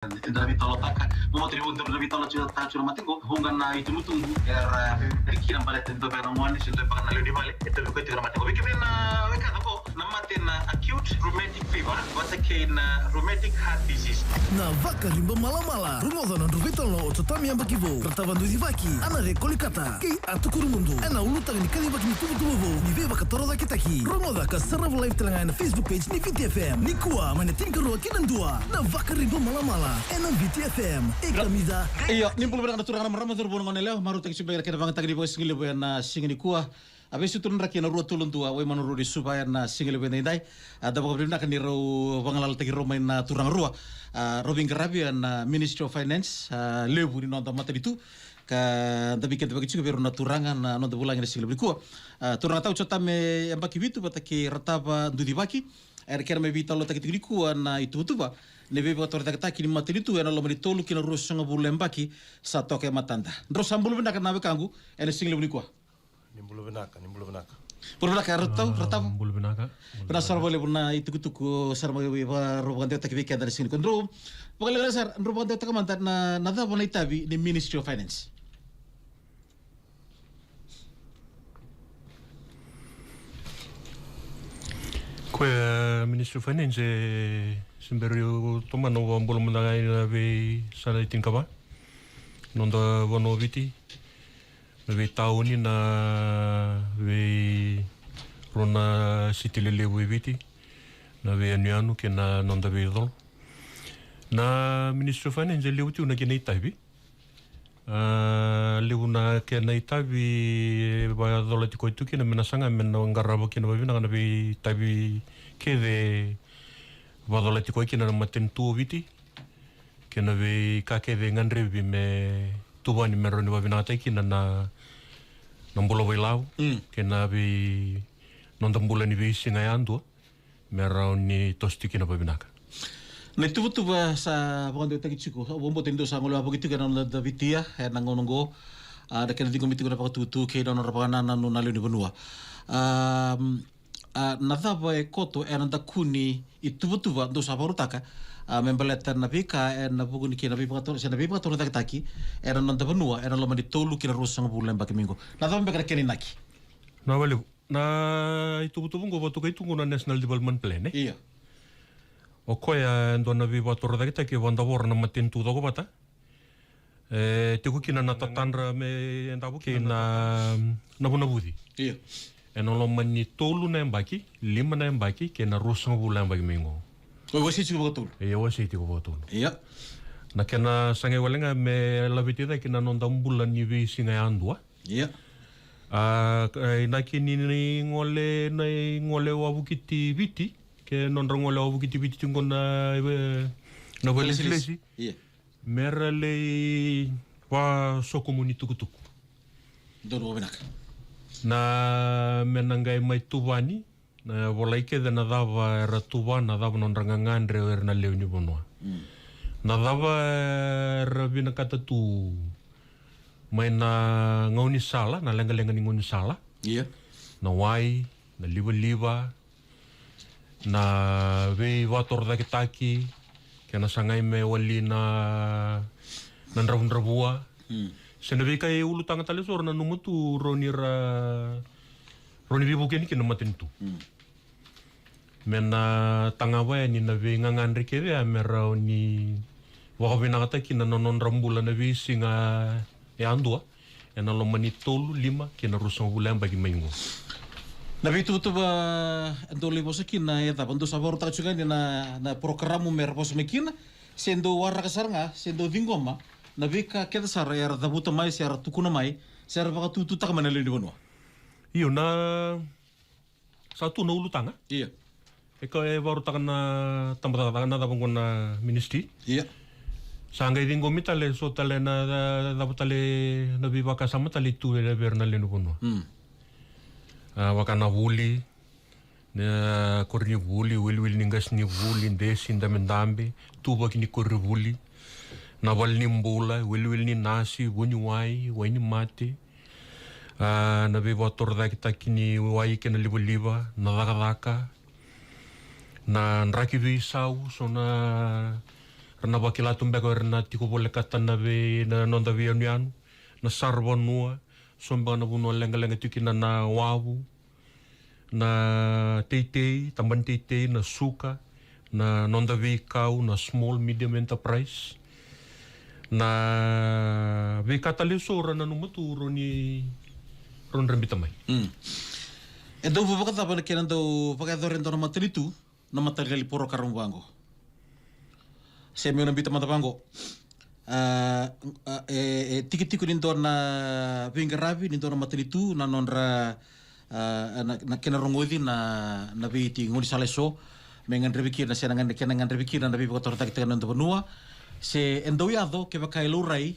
Davi tolotaka momotri untuk Davi tolot cuma matingo hungana itu tunggu era pikiran balik tentu karena muan itu pakai naluri balik itu bukan itu matingo bikin weka apa namatin acute rheumatic fever watakin rheumatic heart disease na vaka rimba mala rumodo na ruvitolo ototami amba kivo ratavandu divaki anare kolikata kei atukuru mundu ana ulutang ni kali baki tubu ni veva katoroda kitaki rumoda ka sarava live telanga na Facebook page ni VTFM ni kuwa mana tinkaro kinandua na vaka rimba mala ena VTFM ekamida iya nimpul berang naturangan maramatur bonongan eleo maru tak sibai kena banget tagi di bos ngile na singini kuwa abis itu nraki na ruwa tulun tua we manuru di supaya na singile ben dai ada bakal bina kan diro bangalal tagi romain na turang ruwa Robin Garabi na Ministry of Finance lebu di nonton mata itu ka tapi kita bagi juga biar naturangan na nonton bulan ini singile kuwa turang tahu cota me yang baki bitu bataki rataba dudi baki kera me bita lo tagi kuwa na itu tu ba nebe bator tak kini mati itu ena lo tolu kina ros sanga bulan baki satu ke matanda ros sambul benda kan nabe kanggu ena single buni kuah nimbulu benaka pur benaka ratau nimbulu benaka pernah sar boleh pernah itu kutuku sar bagi roban dia tak bikin dari sini kontrol pokoknya sar roban dia tak mantan na nada boleh tabi di Ministry of Finance Ministry of Finance Semberi toman no bolo mendangai na be sana itingkaba nonda wono viti be tauni na be rona sitilele we viti na be anianu ke na nonda be dol na Ministry of Finance leutu na kena itabi leuna ke na itabi ba dola tiko itu ke na menasanga men ngarabo ke na be na be tabi ke de Vadola tiko kina na maten tuo viti kena ve kake ve ngandre vi me tuwa ni mero ni wavinata kina na mbolo wailau kena ve nondambula ni ve singa yandu mero ni tosti kina wavinaka na tu ba sa pagando tagi chiko bombo tendo sa ngolo apo gitu kana na vitia na ngonongo da kena dingo mitigo na pakatutu ke na rapana na nalo ni benua nadhava e koto e nanda kuni I tuva do sabaru taka membaleta na vika e na buguni ki na vipa katora taki e nanda benua e na loma di tolu ki na rosang bulan baki minggu nadhava mbeka keni naki na wale na itu ngo batu kai tungo na National Development Plan iya o koya ndo na vipa katora taki wanda wor na matin tu dogo bata te kukina na tatandra me ndabu ki na budi iya eno lo mani tolu na mbaki, lima na mbaki, ke na rosang bulan bagi minggu. O wasi tigo betul. Iya wasi tigo betul. Iya. Na kena sange walenga me labitida kena nondam bulan ni vi singa andua. Iya. Na kini ni ngole wabukiti viti, ke nondra ngole wabukiti viti tungo na wale silesi. Iya. Merale wa sokomuni tukutuku. Dono benak. Na menangai mai tuvani na volaike de na dava era tuvana dava non rangangandre er na leuni bonua na dava era vina kata tu mai na ngauni sala na lenga-lenga ni ngauni sala iya na wai na liva na ve vator da kitaki kena sangai me wali na ndrabua Sena vika e ulu tanga tale sor na numutu roni vivu keni kena matin tu. Mena tanga waya ni na ve ngangandri keve a mera ni wakavina kata kina nonon rambula na ve singa e andua. E na lomani tolu lima kena rusang bulan bagi maingo. Na vitu ba dole bosa kina e tapando sabor ta chuga ni na programo mer bosa mekina sendo warra kasaranga sendo vingoma na vika keda sara era dabuta mai sara tukuna mai sara baka tutu tak mana le bonwa Iyo na satu na ulu tanga. iya Eka e baru taka na tambata taka na dabang na ministry. iya Sangay din gomitale so tale na dabutale na bibaka sama tali tu e berna le nukono. Wakana wuli na korni wuli wil ningas ni wuli ndesi ndamendambe tu bakini korni wuli. Na wal ni mbula, wil ni nasi, wani wai ni mate. Na be wator da kita kini wai kena liba, na daka na nraki vi sau, so na Rana wakila tumbeko rana tiko pole katana ve na nonda vi anu na sarwa nua somba na bunua lenga tukina na wawu na teitei tamban teitei na suka na nonda vi kau na small medium enterprise na ve kataleso rana numatu roni ron rembita mai. Então vou pagar para que ando pagar dorento na materitu na material poro karumbango. Se me nambita matabango. Tiki-tiki nindo na vingarabi nindo na materitu na nonra na kena rongodi na biti ngoni saleso mengan rebikir na senangan kenangan rebikir na nabi pagar torta kita nando benua se endoiado que pakai lurai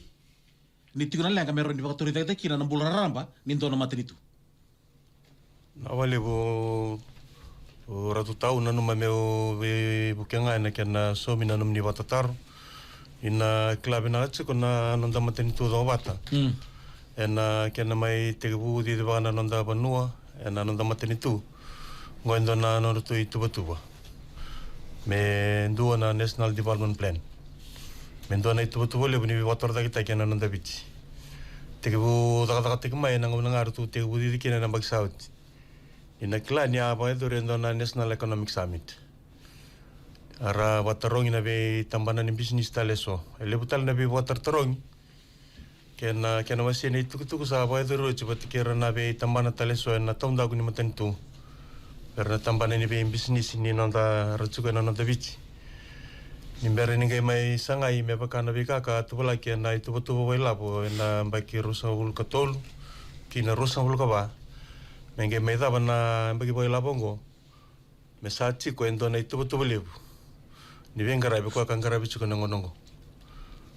ni tiguna lenga meron di pagar torta kita na bulan ramba nindo na materitu. Awale bo ratu tau nanu mameo be bukenga na kena so minanum ni watatar ina klabe na tsiko na nonda mateni tu do wata ena kena mai te bu di bana nonda banua ena nonda mateni tu ngoendo na no tu itu betua me ndua na national development plan me ndua na itu betua le buni watar da kita kena nonda bichi te bu daga te mai na ngar tu te bu di kena na bagsaut ina klani apa itu rendo na National Economic Summit. Ara watarong ina be tambanan ni bisnis taleso. Ele butal na be watar tarong. Kena wasi ni tuku sa apa itu ro coba tikira na be tambanan taleso na tom dagu ni matentu. Karena tambanan ni be bisnis ni nonda racuka na nonda bici. Nimbere ni mai sangai me pakana be kaka tu bala kena itu betul wala bo na baki rusa ul katol. Kina rusa ul ka ba. Menge me daba na bagi boy labongo me sachi ko endo na itu betul lebu ni venga rabi ko kan garabi chuko nongo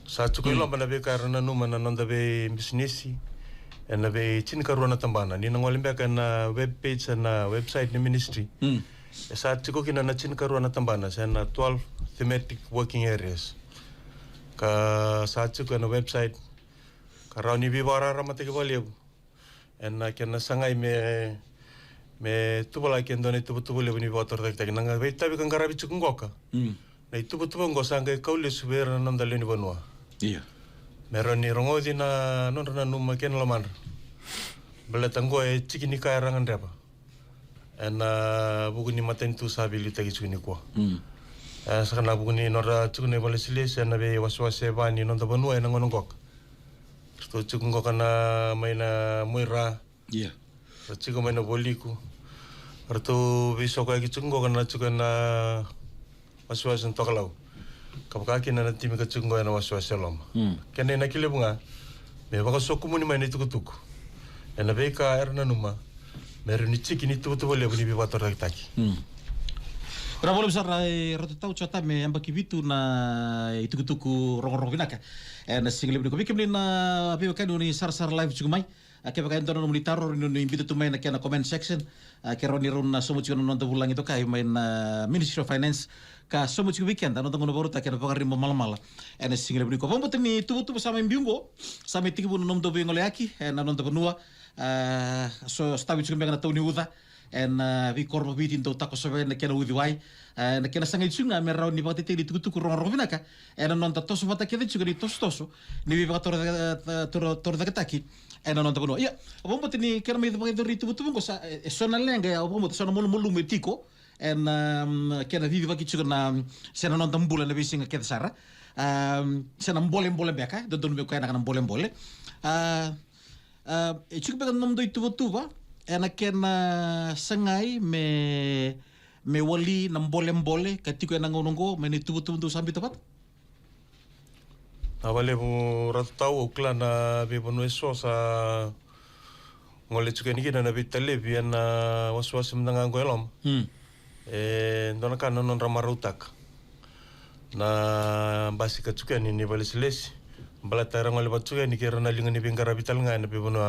sachi ko lomba na be karana numa na nonda be businessi na be chin karuna tambana ni nangol be na web page na website ni ministry sachi ko kina na chin karuna tambana sa na 12 thematic working areas ka sachi ko na website karani bi bara ramate ke lebu ena kena sangai me tubala kendo ni tubule buni water tak tak nanga beta bi kangara bi chukungoka na itu betul ngosanga kaule subera nanda leni banua iya meroni rongodi na nonra numa ken laman bela tango e cikini ka rangan reba ena buguni maten tu sabili tagi chukini ko sakana buguni nora chukune bale siles ena be waswase bani nonda banua ena ngonongok sto chukungo kana maina muira iya chiko maina boliku arto biso ka ki chukungo kana chukana waswasen tokalau kapaka kina na timi ka chukungo na waswaselom kene na kilebunga me baka sokumuni maina tukutuku ena beka erna numa meruni chikini tutu bole buni bi wator taki Ora boleh besar ratu tau cota me amba kibitu na itu-tuku rong-rong vinaka. Na single bini ko bikim na api kan ni sar live juga mai. Ke pakai ntono no militaro no invite tu mai na kena comment section. Ke roni ron na somo chigo no bulang itu kai mai na Ministry of Finance ka somo chigo weekend no ngono baru ta kena pakari mal-mal. Na single bini ko pombo tini tu bersama mbiungo sama tikibu no ndo bingo leaki na no benua so stawi chigo na tau ni uda en vi korbo bitin to tako sobe na kena udi wai na kena sangai chunga me raw ni bakte di tuku rong vinaka en non ta toso bata kede chuga di toso ni vi bakator tor da ketaki en non ta kono ya bombo tini kena me bakte ri tubu ngo sa sona lenga ya bombo sona mulu metiko en kena vi baki chuga na sena non ta mbula na vi singa kede sara sena mbole beka do don be ko na mbole e chuga be nom do tuba ena kena sangai me wali na mbole katiko ena ngonongo me ni tubu sambi tapat awale bu ratau ukla na be bonu eso sa ngole chuke ni kina na bitale bi na waswas mnanga ngolom ndona kana non ramarutak na basika chuke ni balislesi balatara ngole batchuke ni kera na lingani bingara bital nga na be bonu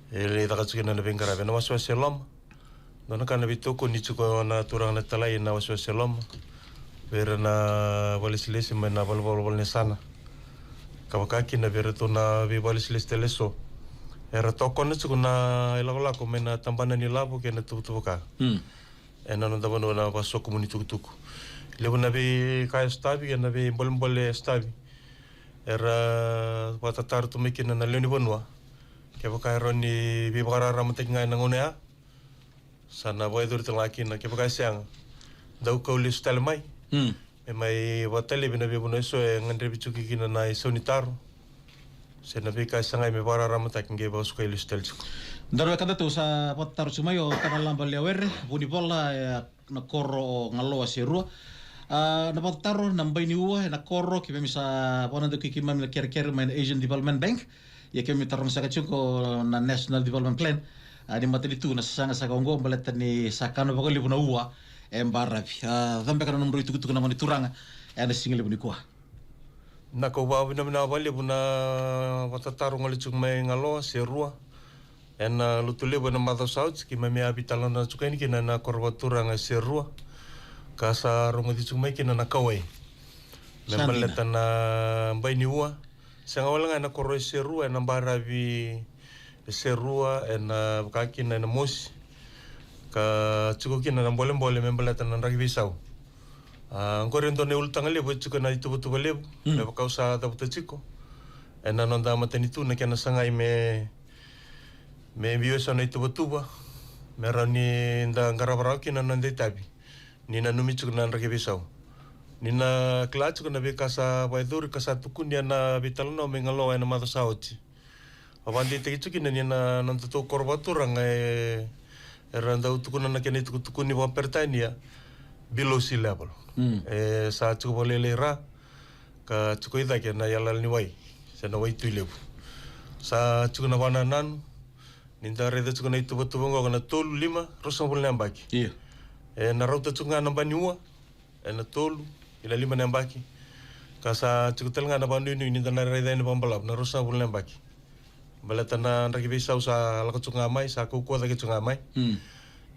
ele takatsuke na bengara na waswas selom dona kana bitoko ni chuko na turang na talai na waswas selom vera na valisles na balbol ne sana kabakaki na vera to na vi valisles teleso era toko na chuko na ilagola ko mena tambana ni labo ke na tutuka ena no dabano na paso komunitu tuku lebu na be kaya stabi na be bol stabi era watatar tu mikina na leoni bonwa ke baka roni bi bakara ramatek ngai nangonea sana boy dur telaki na ke baka siang dau kau lis talmai mai watale bina be bono so ngandre bichuki kina na sonitaro se na be kaya sangai me bara ramatek ngai ba sukai lis telchuko Ndaro kada tu sa potar sumayo kanalamba lewer buni bola na koro ngalo asirua na potaro namba ini ua na koro ki misa pona de ki mam ker main Asian Development Bank ya kemi taron sa kachuko na National Development Plan di materi tu na sanga sa kongo baletani sakano bakali buna ua embarabi dhambe kana nomro itu kana mani turanga ana single buni kwa na ko ba bina bali buna watataro ngalichuk mai ngalo serua ena lutule bona mother south ki mame habitala na tsukani kina na korwatura nga serua kasa rongo di tsumai kina na kawai membaleta na baini ua sanga wala nga na koroi serua ena barabi serua ena kakina na mos ka tsuko kina na mbole membaleta na ragi bisau ngore ndo ne ultanga lebo tsukana itu betu lebo me kausa da buta tsiko ena nonda matenitu na kena sangai me biyo sana itu betuba merani nda ngarabarau kina nande tabi nina numichuk na rage bisau nina klachuk na bekasa baidur kasa tukunya na bitalno mengalo na mata sauti awandi tegichuk na nina nanto korbatur ngai randa utukuna na kene tukuni wa pertania below sea level sa chuk bolele ra ka chukoida ke na yalal ni wai sana wai tuilebu sa chuk na bananan ninda reda tsukuna itu betu bongo kana tolu 5 rosa bol nambaki iya na rauta tsunga namba niua na tolu ila 5 nambaki kasa tsukutel nga na bandu ni ninda na reda ni bambalap na rosa bol nambaki balata na ragi bisa usa la tsunga mai sa ku ko da tsunga mai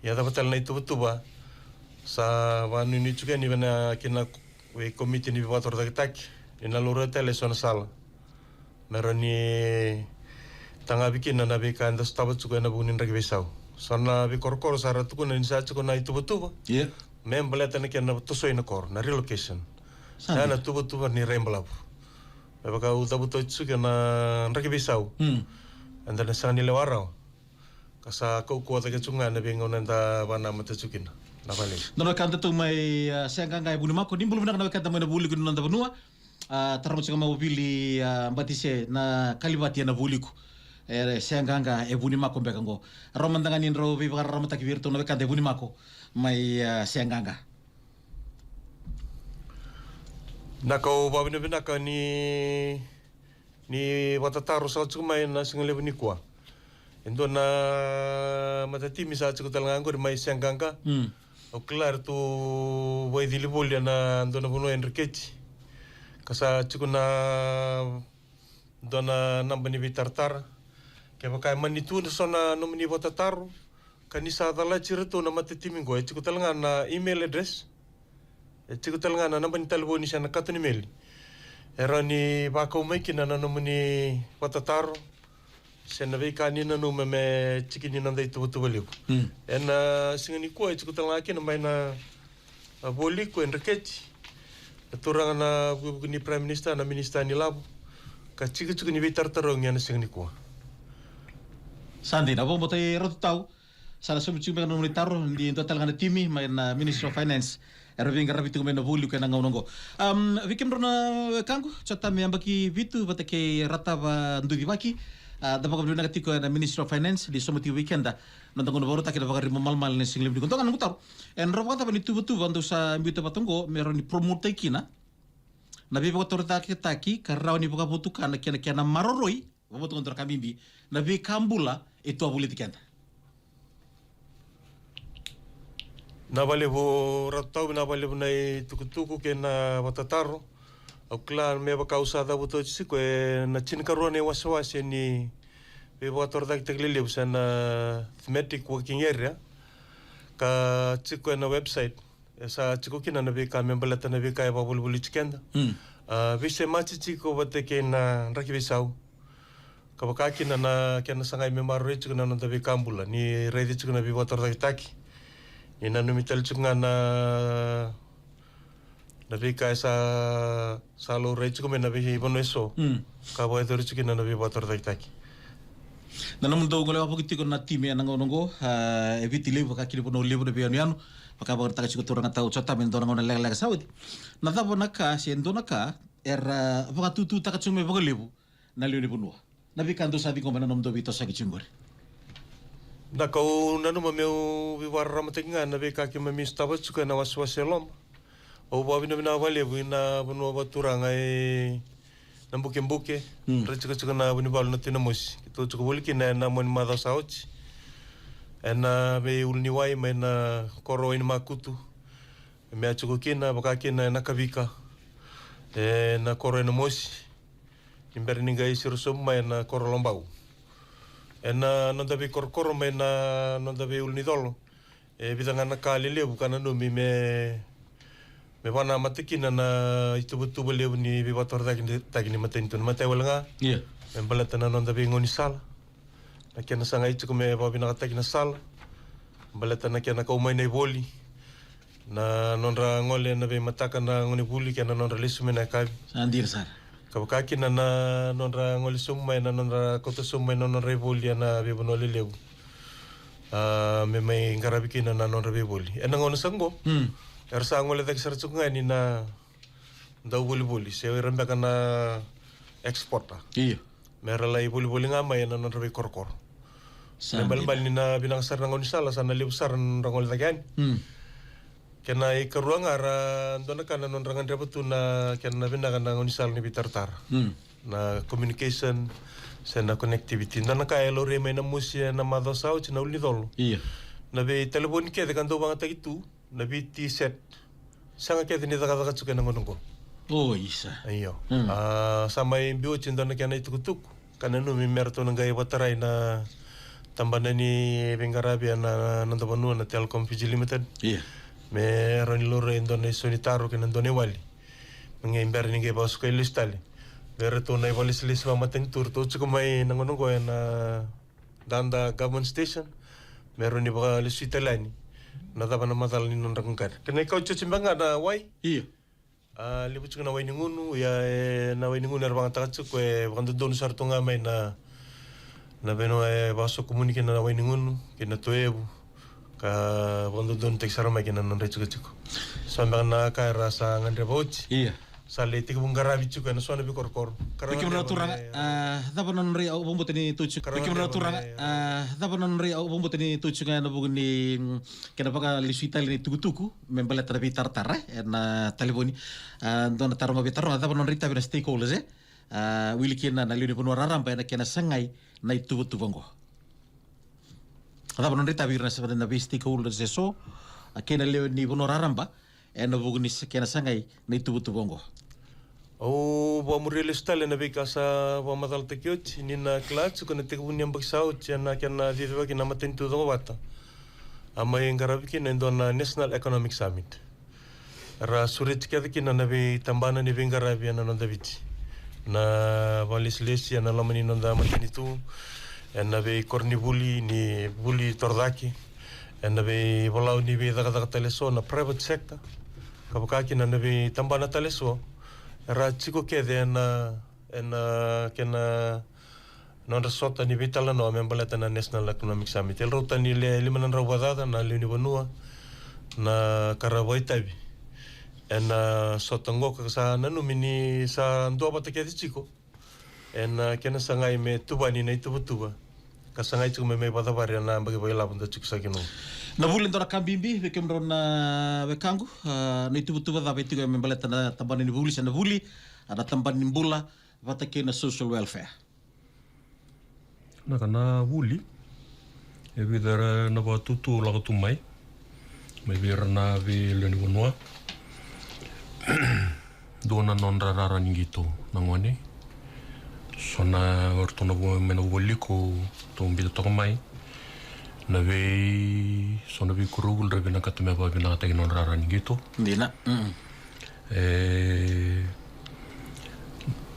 ya da batal na itu betu ba sa bandu ni tsuka ni bana kina we komite ni bator da tak ina lura tele sona sala merani tanga bikin na nabi kan das tabat suka na bunin ragi besau sana bi korkor sara tu kuna insa tu kuna itu betu iya mem balata na kian na tosoi na kor na relocation sana tu betu ni remblap baka uta betu suka na ragi besau anda na sana ni lewarau kasa ko ko ta kecunga na bingon nda bana mata sukin na bale Nono kanta tu mai sanga ngai buni mako dimbulu na kanta mai na buli kun nanda benua tarmo chama mobili mbatise na kalibati na buliku senganga buni mako bekango romandanga nin ro bi bakar ramata ki virtu no bekante buni mako mai senganga nako babina binaka ni watataro sa tsumai na single buni kwa endo na matati misa tsukutal ngangor mai senganga o klar tu vai dilibol na ndo na buno enriqueti kasa tsukuna dona nambani bitartar ke baka manitu sona nomini watataru kanisa dala chirito na matitimi go chikutal nga na email address chikutal nga na nambani talboni sana katuni mail erani baka umekina na nomini watataru sena be kanina no me chikini nanda itu betul ena singani ko chikutal nga kina mai na boli ko enriqueti turang na ni prime minister na minister ni labo ka chikuni bitartarong yana singani ko Sandi na bo motai rotu tau sala sumu chimbe no militaro di total ngana timi mai na Ministry of Finance erving rabitu me no bulu kana ngongo vikim rona kangu chata me ambaki vitu batake ratava ndugi baki da baka bina katiko na Ministry of Finance di somati weekenda no tango boro takira baka rimo malmal ne single bidi kontongan ngutar en robo kata bani tubu bandu sa mbito batongo meroni promote kina na bibo otorita taki karraw ni baka butukan na kiana maroroi boboto kontra kamimbi na bi kambula itu politik anda. Nabale bo ratau nabale bo nai tukutuku ke na watataro au klan me ba causa da buto siko na chinkarone waswase ni be wator da teglele sana thematic working area ka chiko na website sa chiko kina na be ka membalata na be ka ba bulbuli chikenda vise machi chiko bate ke na rakibisau kabakaki na kena sangai memaro chiko na nda be kambula ni ready chiko na be wator da taki ina numital chunga na nabi ka sa lo rechu kome nabi ibono eso ka boy to rechu kina nabi bator taki na namun daw ngole apagiti ko na time na ngongo eviti levo ka kili pono levo de piano maka ba taka chiko turanga tau chota men dona ngona lega saudi na tabo naka si endona ka era apaka tutu taka chume ba levo na lione pono nabi kando sabi ko manom do vito sa kichimbore na kau nanu mameu viwar ramatinga nabi ka ki mami staba chuka na waswaselom o ba bina bina wale buina bono ba turanga nambuke rechu chuka na buni bal na tinamos to chuka bolki na mon mada sauch ena be ulni wai mena koro in makutu me chuka kina baka kina na kavika na koro in mosi imberni gai sirusum na koro lombau ena nonda be korkoro mena nonda be ulni dolo bidanga na kalile bukana no me wana matikina na itu beliau ni bibator tagi ni matentun mate walanga iya membalata na nonda be ngoni sala na kena sanga itu me babina tagi na sala balata na kena ka umai nei boli na nonra ngole na be mataka na ngoni buli kena nonra lesume na kabi andir sar kabakaki na nonra ngole sumai na nonra koto sumai na nonra boli na be bonole lebu me mai ngarabiki na nonra be boli ena ngono sango Ersa ngole tak sercunga ni na dau boli se rembe kana eksporta iya meralai boli ngamai na nonra be korkor bal ni na binang sar ngoni sala sana libu sar ngol tagan kena ikaruang ara ndona kana nonra ngandre betu na kena binang kana ngoni sal ni bitartar na communication sena connectivity ndona ka elore me na musia na madosau china ulni dolo iya na be telepon ke de kanto bangata itu na be set sanga ke ni daga chuka na ngongo oh isa ayo sama imbio cinta na kana itu kutuk kana no mi merto na gaya batarai na tambana ni Bengarabi na nanda banu na Telkom Fiji Limited iya me roni lore Indonesia ni taro ke nandone wali mengimber ni ke basu ke listali bereto na wali selis ba mateng tur to chuka mai na ngongo na danda government station meron ni ba lisitelani na taba na matal ni non rakungkar kena kau cucimbanga na wai iya libu chuka na wai ningunu ya na wai ningunu arbang takachuk bukan don sartunga mai na beno baso komunike na wai ningunu kena toebu ka bukan don teksara mai kena non rechuka chuko sambil na ka rasa ngandre bauch iya sale tik bungarabi chuka na suana bi korkor Bagi menurut turang, dapat nonri au bombo tani tujuh. Bagi menurut turang, dapat nonri au bombo tani tujuh kan bukan ni kenapa kan lisita ini tuku membalat terlebih tartar na telefoni, don taruh ngabi taruh dapat nonri tapi na stakeholders wilikin na liuni pun wararam pa na kena sangai na itu betul bangko. Dapat nonri tapi na sebenarnya nabi stakeholders eso kena liuni pun wararam pa na bukan ni kena sangai na itu betul bangko. O ba murele stale na bika sa ba matal tekioch ni na klats ko na tekun yang bagsao na kana diva ki na matentu do bata ama ngarabi ki na ndona National Economic Summit ra surit ki na nabi tambana ni ngarabi na nonda biti na valislesia na lamani nonda matenitu na be kornibuli ni buli tordaki na be bolau ni be daga teleso na private sector kabukaki na nabi tambana teleso ra chico ke de na kena non resota ni vitala no membalata na National Economic Summit el ruta ni le limanan rawada na le ni bonua na karawaitabi en sotongo ka sa nanu mini sa ndo bata ke chico en kena sangai me tubani na itu tuba ka sangai chico me bata bare na bagi boy labunda chico sa kino na bulin tora kambimbi bekem na bekangu na itu betul betul apa itu yang membalat na tamban ini buli sana buli ada tamban ini bula bata kena social welfare na kana buli e vidara na ba tutu la tu mai me vir na vi le ni bonua dona non rara ngito nangone sona ortona bo mena boliko to mbi to mai na ve sona vi kurugul rebe na katume ba bina ta non rara ngito dina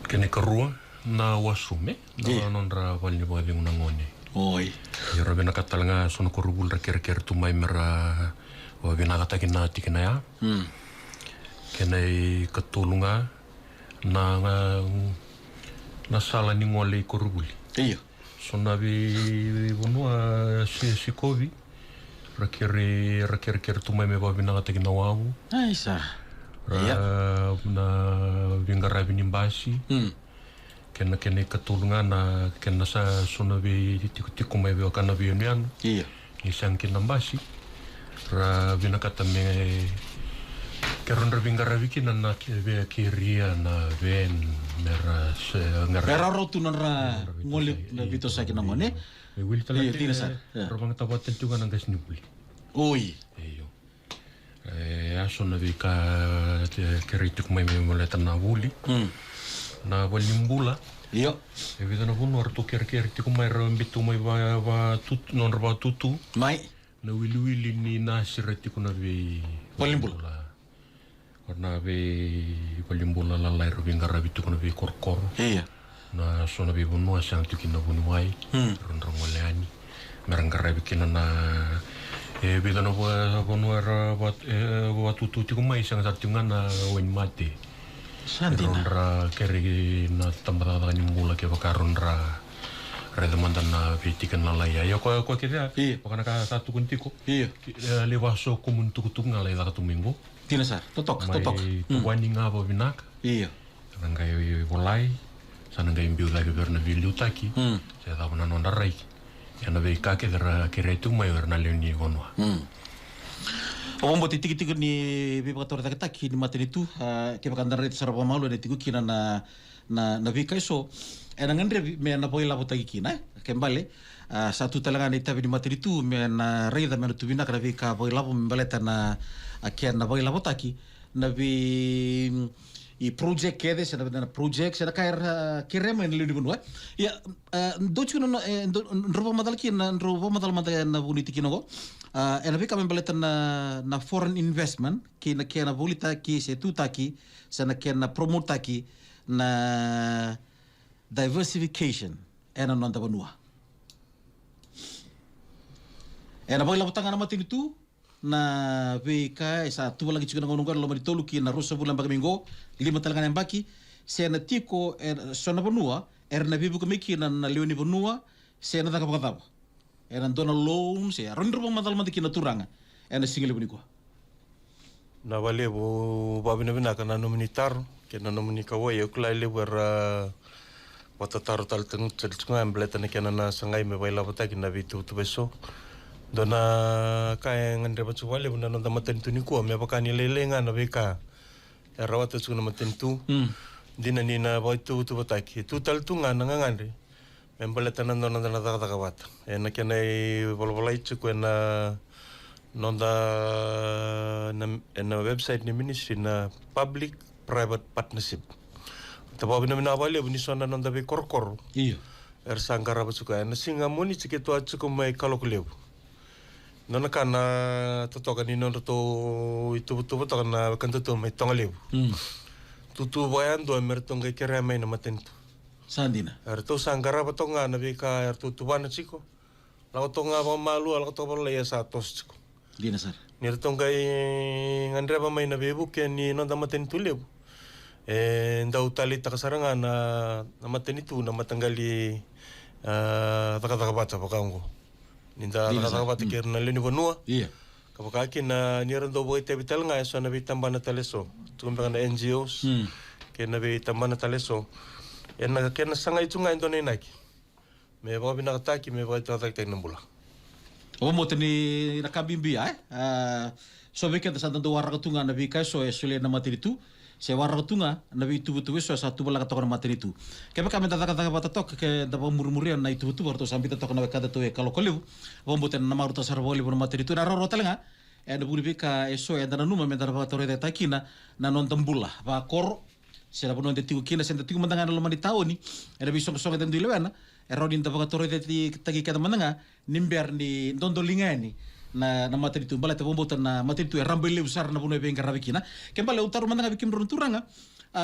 kene karua na wasume na non ra valni ba bingu nangone oi ya rebe na katalanga sona kurugul ra ker tu mai mera wa bina ta kina tikina ya kenai katulunga na sala ni ngole korubuli. Iya. So na vi bonua si kovi rakere tumai me babi na tagi na wawu. Ai sa. Na vingara vinimbasi. Kena katulunga na kena sa sona vi tiku mai vi kana vi unian. Iya. Isang kinambasi. Ra vinakata me keron vingara vikina na ve kiria na ven Mera rotu na ngoli na vito sa kinangone. Will tala tira sa. Robang tapat tentukan ang gas nubuli. Oi. Eyo. Aso na vika kerituk mai mulatan na buli. Na walimbula. Iyo. Evita na bunu artu kerituk mai rambitu mai va tut non raba tutu. Mai. Na wili ni na siretiku na vi Walimbula. Karena walimbula lalai robingara bitu na vi korkor. Iya. Na sona vi bunu asang tukin na bunu mai. Rondrong waleani. Merangkara bikin na evita na bunu era tutu tiku mai sang satungan na wen mati. Santina. Rondra keri na tambah ni mula ke bakarondra. Reda mandan na vitikan lalai ya ko kita pakana ka satu kuntiko Iya. Lewaso kumun tukutuk ngalai la tumingo Tina sa. Totok. wani ngabo binak Iya. ngai volai sana ngai mbiu la governa vilutaki saya tahu na nonda rai ya na ve ka ke dera keretu mai na leuni gonwa Ombo tiki ni bibator taki ni materi tu ke bakandar itu sarapa malu ni tiku kina na vika iso enangandre me na poi labo taki kina kembali satu talangan ni tabi ni materi tu me na reida me tu bina kana vika poi labo membaleta na akia na poi labo taki na vi i project kede sana na project sana kair kirema ni lidu bunwa ya dochu no robo madal ki na robo madal na buniti kinogo ena vika membaleta na foreign investment ki na volita ki se tutaki sana na promote ki na diversification ena non tabanua ena boy labutanga na matini tu na vika sa tu lagi chukuna ngonungan lo maritolu ki na rosa bulan bagamingo 5 talangan yang baki sena tiko sona banua na bibu kamiki na leoni banua sena taka pakataba dona loans ya rondro madal mati na turanga single buniko na vale bo babina bina kana nominitar ke na nominika wo yo klai le wera watatar tal tengu tsunga embleta ne kana na sangai me baila bata ki na vitu tu beso dona ka ngandre bachu vale buna no damaten tu niku me bakani lelenga na beka era wata tsuna maten tu dina ni na boitu tu bataki tu tal tu ngana ngandre membaleta na dona na daga bata na kana bolbolai tsuku na nonda na website ni ministry na public private partnership taba bina vale buni sona nonda be korkor iyo sangara basuka na singa moni tsike to atsuko mai kalokulebu nona kana totoka ni nona to itu to kana kanto to mai tongalebu tutu bayando mertonga kere mai na matento sandina to sangara batonga na be ka tutu bana tsiko la tonga ba malu ala to ba le sa tos tsiko dina sar nirtonga ngandre ba mai na bebu ke ni nonda matento lebu ndau tali takasaranga na matenitu na matanggali taka bata pakango ninda taka bata ker na leni bonua iya kapakaki na nirando boy tebital nga so na bitambana taleso tumba na NGOs ke na bitambana taleso na ke na sanga itu nga indone naki me ba binakataki me ba tatak nambula mo tani nakabimbi so veke da santa do warga tunga na vika so sule na matiritu se warga tunga na vi tubu so satu bala katokan matiritu kebe kami tata batatok ke da murmurian na itu warto sampai tatok na kada to kalau koleu bombo ten na maruta sarboli bon matiritu na roro telenga da buri vika so da na numa me da batore da takina na non tambula ba kor se la bonon de tiku kina sen tiku mandangan lo mani taoni da biso so den dilewena rodin da batore de tagi kada mandanga nimber ni ndondolingani na materi tu bala te bombo na materi tu rambele usar na bono benga rabikina kembale utaru mandanga bikim runturanga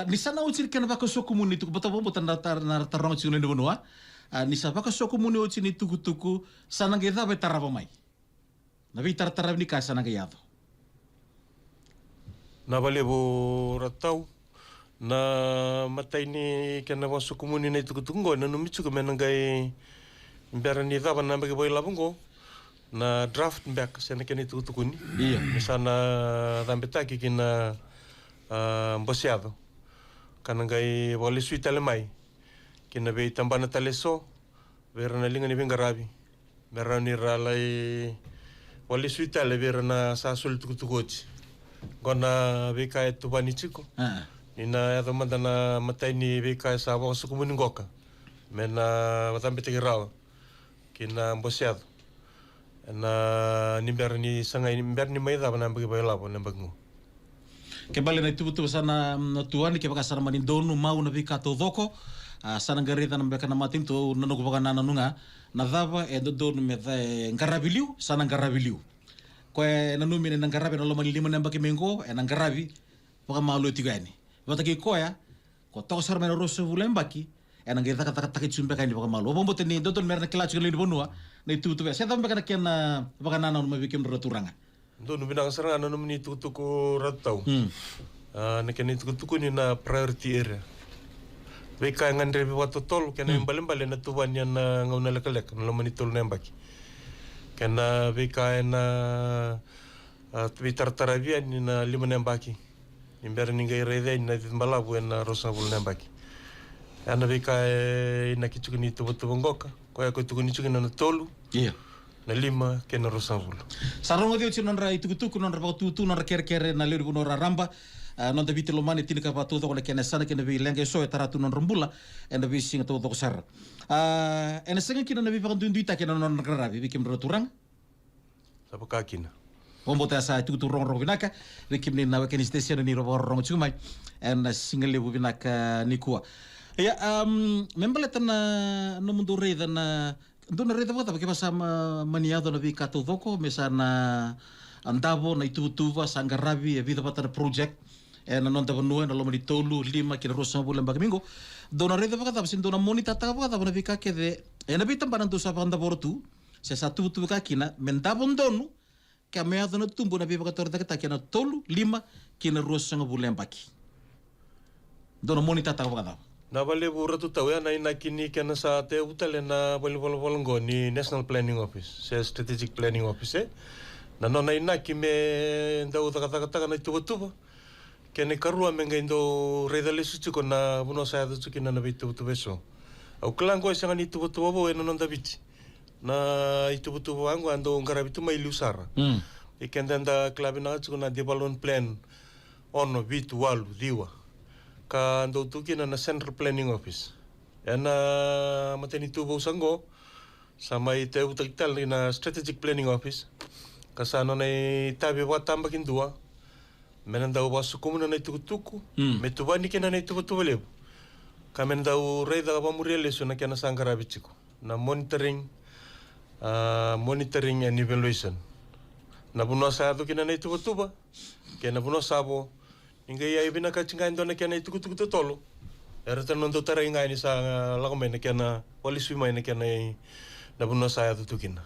ni sana ucir kana baka so komuni tu bata bombo na tarong ci ne bono ni sa baka so komuni ucir ni tuku sana ngeda be taraba mai na bi tarab ni ka sana ngeyado Na balevo ratau na matai ni kena wasu kumuni na tukutungo na numichu ka menangai biara ni dava na bagi boy labungo na draft back sena kena tukutukuni. Iya. Misana dambetaki kina boseado. Kanangai wali suita lemai. Kina be tambana taleso vera na linga ni bengarabi. Vera ni ralai wali suita le vera na sasul tukutukochi. Gona beka e tubani chiko. Ina ya manda na matai ni beka sa wa sukumuni ngoka. Mena watambete kirao. Kina boseado. Na nimber ni sangai nimber ni mai da bana bagi bola bona bangu. Ke bale na tubutu sana tuani ke baka sana manin donu mau na bika to doko. Sana garita na beka na matin to na no baka na nunga na dava e do donu me ngarabiliu sana ngarabiliu. Ko na numi na ngarabi na lomani lima na baki mengo e na ngarabi baka malu tigani. Bata ki koya ko to sar mena rosso vulembaki e na ngeta kata kata kitsumbe kaini baka malu. Bombo teni do don merna kelachu kali bonua na tubutu be. Saya tambe kana kena baka na no mabikim roturanga. Donu binang seranga na numni tukutuku ratau. Na kena tukutuku ni na priority area. Beka ngandre bi watu tol kena mbale na tuban yan ngauna lekalek na lomani tol nembaki. Kena beka na twitter tarabia ni na lima nembaki. Nimber ni ngai rede na mbalabu na rosabul nembaki. Ana beka na kichukuni tubutu ngoka. Ko ya ko tukuni chukuni na tolu. Iya. Na lima kena rosabul. Sarong dio chino nra itukutuku nra baututu nra kere na liru nora ramba. Non da vite lomani tini ka patu ko kena sana kena bi lenge so taratu non rambula en bi singa to ko sar. En senga kina na bi pakandu induita kena non ngrabi bi kim roturang. Sapa kakina. Pombo ta sa tu rong rong binaka bi kim ni na keni station ni ro rong chumai en single lebu binaka ni kuwa. Ya membale tan no mundo reda na dona reda vota porque pasa maniado na bi kato doko mesana andavo na itutuva sangarabi e vida patana project e na nonta vanua na lomani tolu lima kina rosa bulan bagamingo dona reda vota sin dona monita ta vota na bi kake de e na bitam banando sa panda bortu se sa tu kakina mentavo ndonu ka meado na tumbo na bi vakator da kina tolu lima kina rosa bulan baki dona monita ta vota Na bale bura tu tau ya na ina kini kena sa te utale na bale bolongo ni National Planning Office, se Strategic Planning Office. Na no na ina ki me ndau taka na tuba. Kene karua menga indo redale suchu na buno sa du chuki na bitu beso. Au klango sanga ni tuba bo eno nonda biti. Na itu ango ando ngarabitu mai lusara. E kendanda klabina chuki na development plan ono bitu walu diwa. Ka ando tuki na Central Planning Office. Ena mateni tubo sango sama ite utaktal na Strategic Planning Office. Kasano na tabi wa tamba kindua. Menanda wa sukumuna na tukutuku. Metubani kena na tubutu lebu. Ka menanda reida wa muriele so na kena sangara bichiko. Na monitoring and evaluation. Na buno sa do kena na tubutuba. Kena buno sabo Ingai ai bina ka chingai ndona kena itukutuku tolo. Era tan ndo tara ingai ni sa lagomena kena wali sui mai kena na buno sa tukina.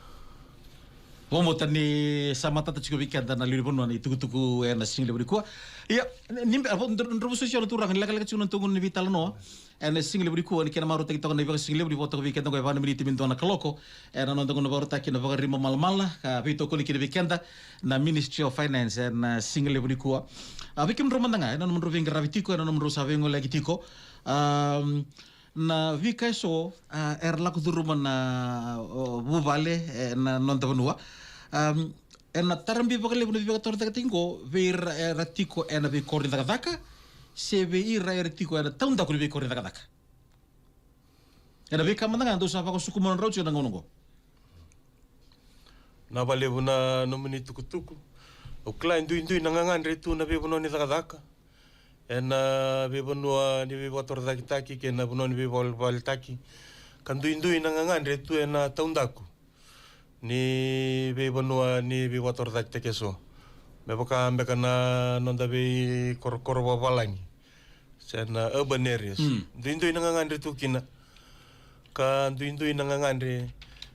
Bomo tani sama tata chiko bikanda na liru bono ni tukutuku na single berikua. Iya nimbe ndrobu sosio turang ni lakala chuno tungun ni vital no. En single berikua ni kena maru taki tokon ni single beri foto bikanda ko evana miniti mindona kaloko. En non tungun baru taki na baga rimo malmala ka vito ko ni kini bikanda na Ministry of Finance en single berikua. Abikim romandanga na nomro vinga ravitiko na nomro savengo legitiko. Na vika so la kuduruma na buvale na nonta vanua. Na tarambi bakale bunu vika torta katingo vir ratiko na vi korri daka se vi ratiko na taunda kuli vi korri daka. Na vika mandanga ndo sa fa ko sukumon rocho na ngongo. Na bale buna nomini tukutuku. O kla indu nangangan retu na bebuno ni daka. Ena bebunua ni bebator taki ke na buno ni bebal taki. Kandu indu nangangan retu ena taundaku. Ni bebunua ni bebator taki keso. Meboka ambeka na nonda be korba balangi. Sena urban areas. Indu nangangan retu kina. Ka indu nangangan re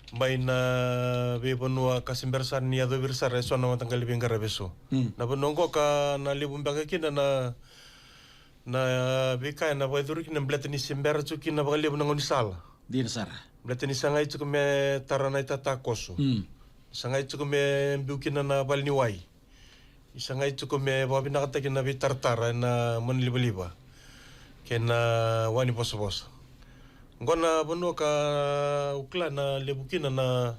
May na benua kasimbersan ni ado birsar so na matanggal bengara beso. Na benongko ka na libum bagakina na bika na baiduri kina bletani simbera chuki na bagali bunangoni sala. Di nasara. Bletani sangai chukume tarana itata koso. Sangai chukume bukina na balni wai. Sangai chukume babi nakataki na bitartara na manliba-liba. Kena wani poso-poso. Ngona bono ka ukla na lebukina na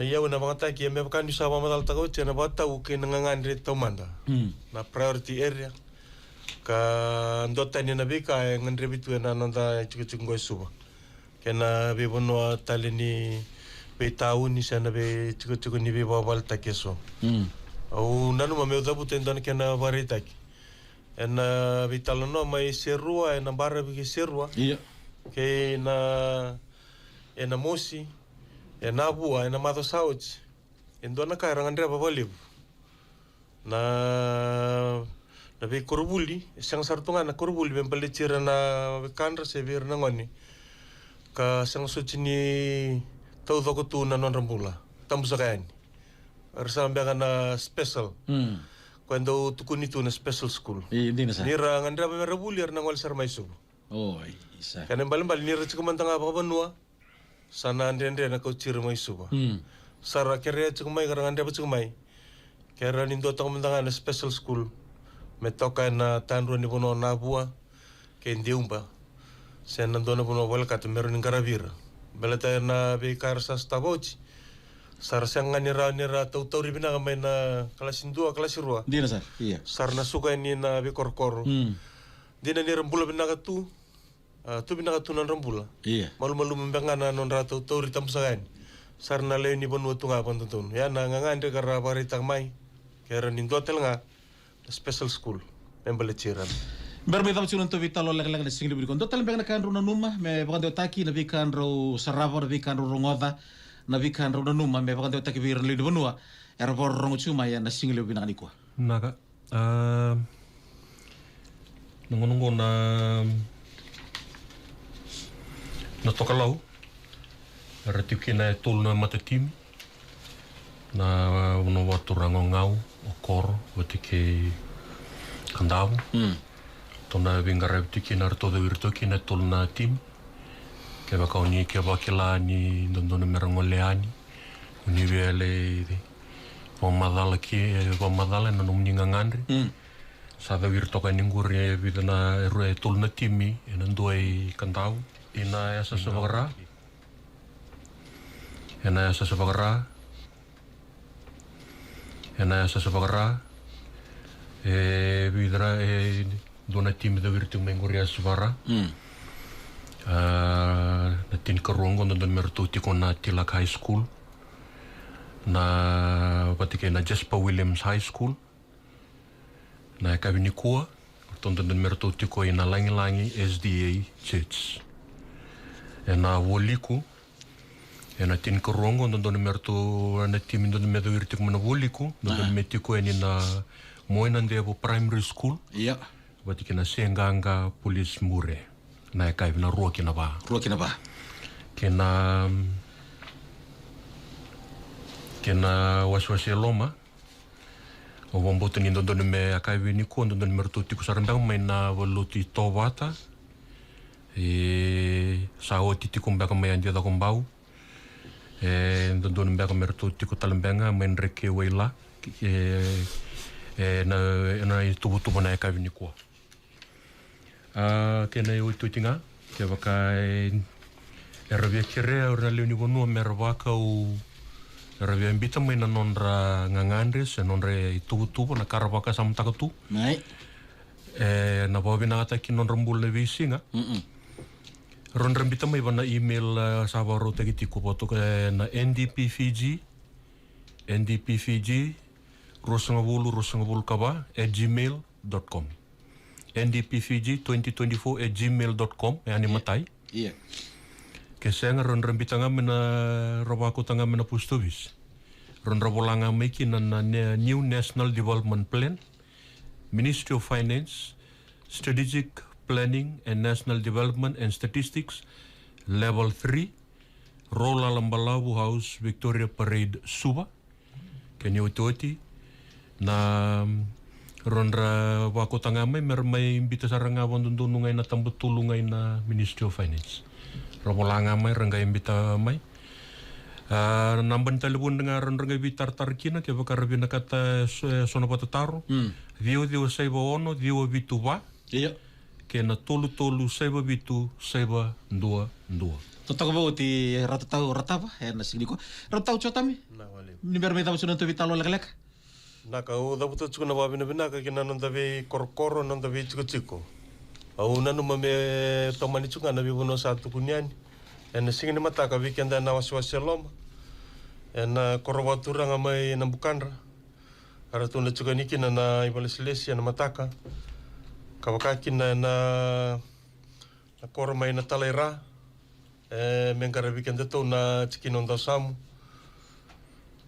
yaw na mga taki may bakan sa mamadal tagaw na bata uke nangangandri taumanda na priority area ka ndota ni na bika ngandri bitu na nanda chukchuk ngoy suba kena be bono tali ni be tau ni sana be chukchuk ni be babal takeso au nanu ma meuda buten dan kena baritaki en vitalono mai serua en barra bi serua ke na mosi na bua na mato sauch endona ka rangandre babalib na be korbuli sang sartunga na korbuli bempale chira na kandra sevir na ngoni ka sang suchini tau doko tu na non rambula tambusakani arsambe na special Quando tukuni tu na special school Hindi na sa. Nira ngandra ba rabulir na ngol sar maisu. Oh, isa. Kanen balim nira chikumanta nga ba banua. Sana ndende na ko chir maisu ba. Sara kere chikumai garangandra ba chikumai. Kera nindo ta kumanta na special school. Me toka na tanro ni bono na bua. Ke ndiumba. Sen nandona bono walkat meron ngaravira. Belata na be karsa stabochi. Sar sanga nira tau ribina kamay na kalasin 2, kalasin 2. Di na sa. Iya. Sar na suka ni na be korkor. Di na ni rambula binakatu. Tu binakatu na rambula. Iya. Malu-malu membenga na non rata tau ritam sagan. Sar na leo ni bonu tunga pantun. Ya na ngangande kara paritang mai. Kera ni hotel nga special school. Membele chiran. Berbeda macam untuk vitalo lag-lag na singli bikon. Total bang na kanro na numa me bakando taki na bikanro sarava na bikanro rongoda. Na bikanro na numa me bakando taki biran lido benua. Era por rongo chuma ya na singli binang nikwa. Naga. Nunggu na tokalau. Ratiuki na tol na matatim. Na uno watu rango ngau o koro watike kandavu. Tona vingara tiki na rto de virtoki na tol na tim. Ke baka oni ke bakila ni dondona merango leani. Uni vele pamadala ki pamadala na numni ngangandri. Sa de virtoka ninguri vidana rue tol na timi ena ndoi kandavu. Ina esa sebagara. Ena esa sebagara. Ena esa sebagara. Vidra dona tim de virtu menguria subara. Na tin karongo na don mertu tiko na Tilak High School. Na patike na Jasper Williams High School. Na Kavinikua. Tonton don mertu tiko ina Langi-Langi SDA Church. Na Woliku. Na tin karongo na don mertu na tim don medo virtu na Woliku. Don metiko na Moinandevo Primary School. Iya. Batiki na Senganga Police Mure. Na kai na ruaki na ba. Ruaki na ba. Kena waswasi loma. O wamboto ni ndon me kai ni ko ndon mertuti ku sarandang mai na waluti towata. Sao titi kumba ka mai andia da kumbau. Ndon me ka mertuti ku talembenga men reke weila. Na tubu na kai ni ko. Kena itu tinga ke baka eravia kere ora leuni bonu mervaka u eravia ambita mai na nonra ngangandre se nonra itu na karvaka samtakatu Nai. Na bawina ata ki non rambul le visinga ron rambita mai bana email sabaro tegiti ko boto na ndpfg rosangabulu kaba @gmail.com ndpfg2024@gmail.com yani matai. Iya. Kesenga ron rambitanga mena robako tanga mena pustovis. Ron rabolanga meki na New National Development Plan, Ministry of Finance, Strategic Planning and National Development and Statistics, Level 3, Rola Lambalawu House, Victoria Parade, Suba, Kenya Oti, na ronra wako tangamay, mermay imbita sa rangawan dundunungay na tambutulungay na Ministry of Finance. Romola ngamay, rangay imbita may. Namban talibun nga rangay bitar-tar kina, kaya bakarabi na kata sono patataro. Dio saiba ono, dio vitu ba. Iya. Kaya na tolu saiba vitu, saiba ndua. Totoo ba ti ratataw rataba na singli ko. Ratataw chotami. Na wali. Ni berme tamu sunan to vitalo lek. Naka o da buto tsukuna wa bina kina non davi korkoro non davi chiko. Au nanu mame tomani tsuka na bibuno satu kunyani. En singini mataka weekend na waswasi loma. En korwatura ngamai na bukandra. Ara tuna tsuka nikina na ibalesilesi na mataka. Kawakaki na kormai na talaira. Mengara weekend to na chikinon da samu.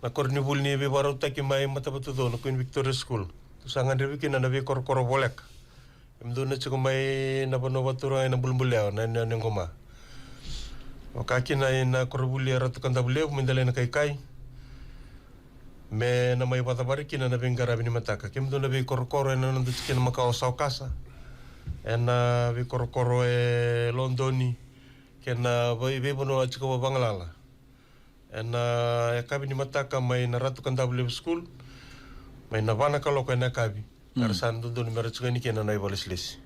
Na kornibul ni be baro taki mai matapatu do na Queen Victoria School. Tusangan re weekend na be korkoro bolek. Emdo na chiko mai na bano watura na bulbulya na ngoma. Wakaki na korbulia ratu kanda bulya mendale na kai. Me na mai watabari kina na bengara bini mataka. Kemdo na be korkoro na nando chikin makao saukasa. Na be korkoro Londoni. Kena bono chiko bangalala. Na kabi ni mataka mai na ratu kanda bulya school. Mai na vana kaloko na kabi. Karasan do ni mera chiko ni kena na ibalesles.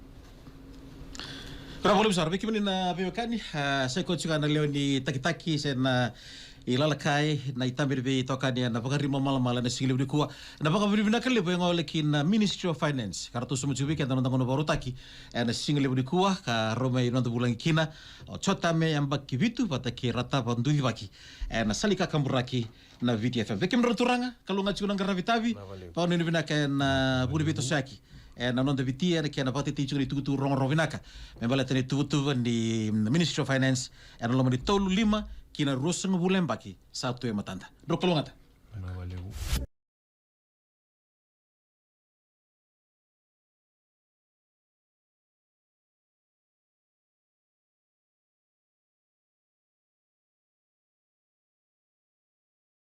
Kura boleh besar, bagaimana na bebekani? Saya kau juga na leo ni taki-taki saya na ilalakai na itamir be tokani na bakari malam-malam na singili kuwa na bakari bina kali bo ngole kin Ministry of Finance kartu sumu jubi kan nang nang baru taki na singili kuwa ka Roma ino to bulang kina chota me yang baki vitu pataki rata bandu baki na salika kamburaki na VTFM. Bagaimana turanga kalau ngaji nang garavitavi pa ni bina kan budi vitu saki na non devitia que na pati tichu ni tutu rong rovinaka membala tani tutu di Ministry of Finance na lomo di tolu 5 kina rusang bulan baki satu yang matanda. Dokolongata.